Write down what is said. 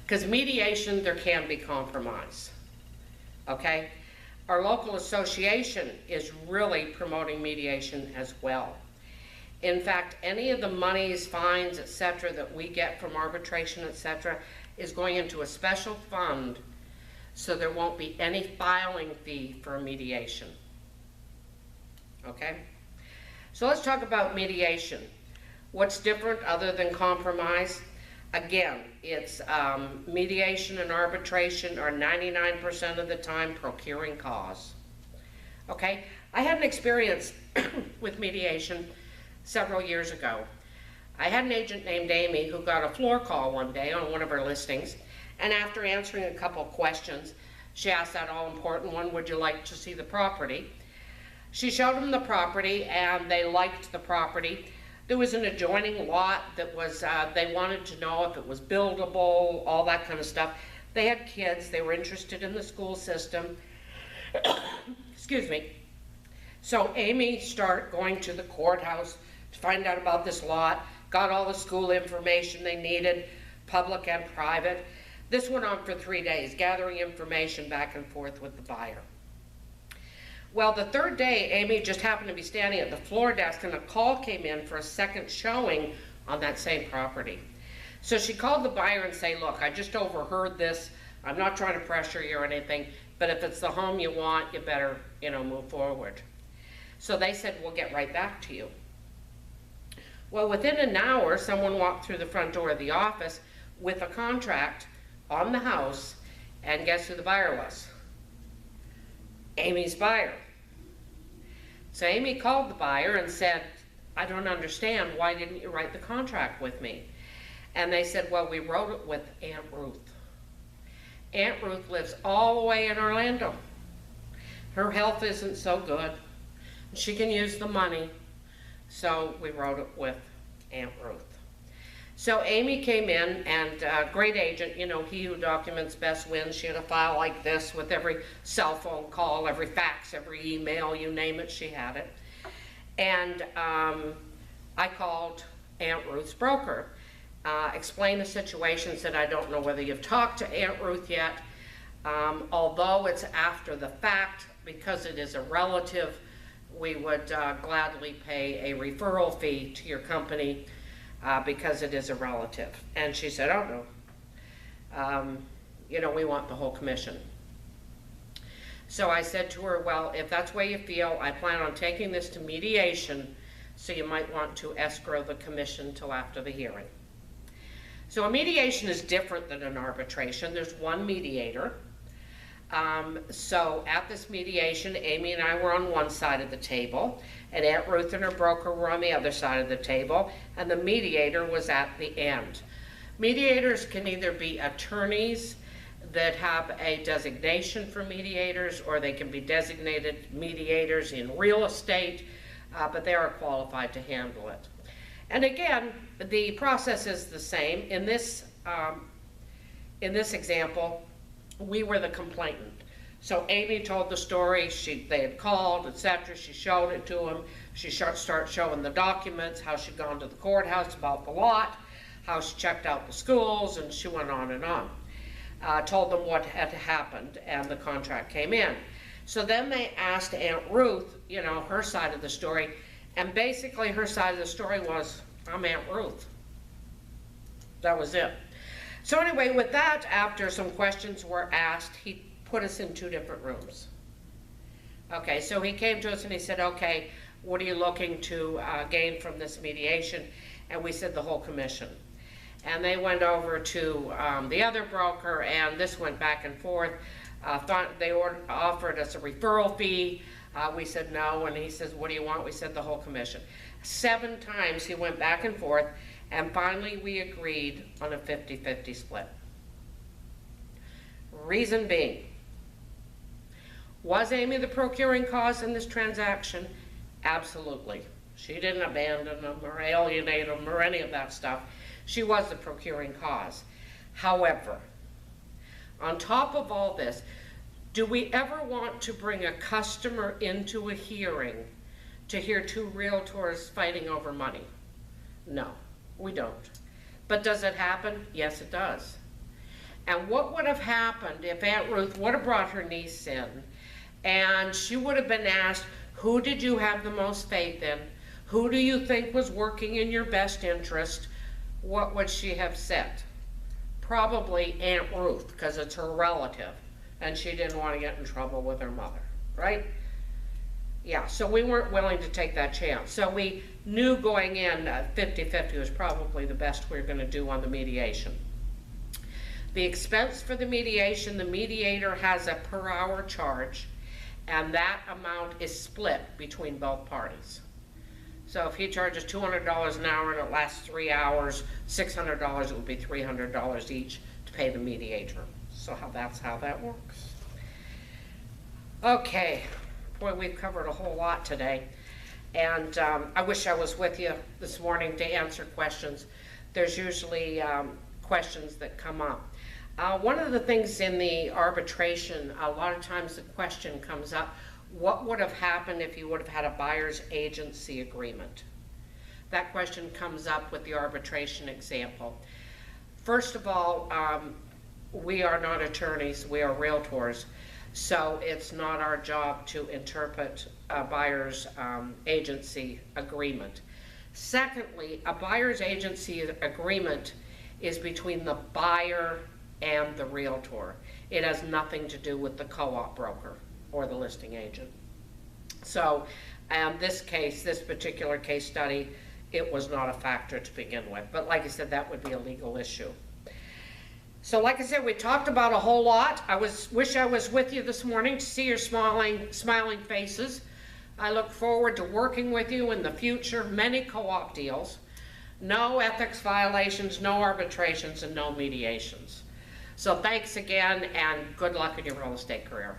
Because mediation, there can be compromise, okay? Our local association is really promoting mediation as well. In fact, any of the monies, fines, etc. that we get from arbitration, etc., is going into a special fund, so there won't be any filing fee for mediation, okay? So let's talk about mediation. What's different other than compromise? Again, it's mediation and arbitration are 99% of the time procuring cause. Okay, I had an experience with mediation several years ago. I had an agent named Amy who got a floor call one day on one of her listings, and after answering a couple of questions, she asked that all-important one, would you like to see the property? She showed them the property, and they liked the property. There was an adjoining lot that was, they wanted to know if it was buildable, all that kind of stuff. They had kids, they were interested in the school system. Excuse me. So Amy started going to the courthouse to find out about this lot, got all the school information they needed, public and private. This went on for 3 days, gathering information back and forth with the buyer. Well, the third day, Amy just happened to be standing at the floor desk, and a call came in for a second showing on that same property. So she called the buyer and said, look, I just overheard this. I'm not trying to pressure you or anything, but if it's the home you want, you better, move forward. So they said, we'll get right back to you. Well, within an hour, someone walked through the front door of the office with a contract on the house, and guess who the buyer was? Amy's buyer. So Amy called the buyer and said, I don't understand, why didn't you write the contract with me? And they said, well, we wrote it with Aunt Ruth. Aunt Ruth lives all the way in Orlando. Her health isn't so good. She can use the money, so we wrote it with Aunt Ruth. So Amy came in, and great agent, he who documents best wins. She had a file like this with every cell phone call, every fax, every email, you name it, she had it. And I called Aunt Ruth's broker, explained the situation, said, I don't know whether you've talked to Aunt Ruth yet. Although it's after the fact, because it is a relative, we would gladly pay a referral fee to your company because it is a relative. And she said, oh no, we want the whole commission. So I said to her, well, if that's the way you feel, I plan on taking this to mediation, so you might want to escrow the commission till after the hearing. So a mediation is different than an arbitration. There's one mediator. So at this mediation, Amy and I were on one side of the table, and Aunt Ruth and her broker were on the other side of the table, and the mediator was at the end. Mediators can either be attorneys that have a designation for mediators, or they can be designated mediators in real estate, but they are qualified to handle it. And again, the process is the same. In this example, we were the complainant. So Amy told the story, they had called, etc. She showed it to them. She started showing the documents, how she'd gone to the courthouse about the lot, how she checked out the schools, and she went on and on. Told them what had happened, and the contract came in. So then they asked Aunt Ruth, her side of the story, and basically her side of the story was, I'm Aunt Ruth. That was it. So anyway, with that, after some questions were asked, he put us in 2 different rooms. Okay, so he came to us and he said, okay, what are you looking to gain from this mediation? And we said the whole commission. And they went over to the other broker, and this went back and forth. They offered us a referral fee. We said no, and he says, what do you want? We said the whole commission. 7 times he went back and forth, and finally we agreed on a 50-50 split. Reason being, was Amy the procuring cause in this transaction? Absolutely. She didn't abandon them or alienate them or any of that stuff. She was the procuring cause. However, on top of all this, do we ever want to bring a customer into a hearing to hear 2 realtors fighting over money? No, we don't. But does it happen? Yes, it does. And what would have happened if Aunt Ruth would have brought her niece in and she would have been asked, who did you have the most faith in? Who do you think was working in your best interest? What would she have said? Probably Aunt Ruth, because it's her relative and she didn't want to get in trouble with her mother, right? Yeah, so we weren't willing to take that chance. So we knew going in 50-50 was probably the best we were going to do on the mediation. The expense for the mediation, the mediator has a per hour charge, and that amount is split between both parties. So if he charges $200 an hour and it lasts 3 hours, $600, it would be $300 each to pay the mediator. So that's how that works. Okay, boy, we've covered a whole lot today. And I wish I was with you this morning to answer questions. There's usually questions that come up. One of the things in the arbitration, a lot of times the question comes up, what would have happened if you would have had a buyer's agency agreement? That question comes up with the arbitration example. First of all, we are not attorneys, we are realtors, so it's not our job to interpret a buyer's agency agreement. Secondly, a buyer's agency agreement is between the buyer and the realtor. It has nothing to do with the co-op broker or the listing agent. So this particular case study, it was not a factor to begin with. But like I said, that would be a legal issue. So like I said, we talked about a whole lot. Wish I was with you this morning to see your smiling faces. I look forward to working with you in the future, many co-op deals, no ethics violations, no arbitrations, and no mediations. So thanks again, and good luck in your real estate career.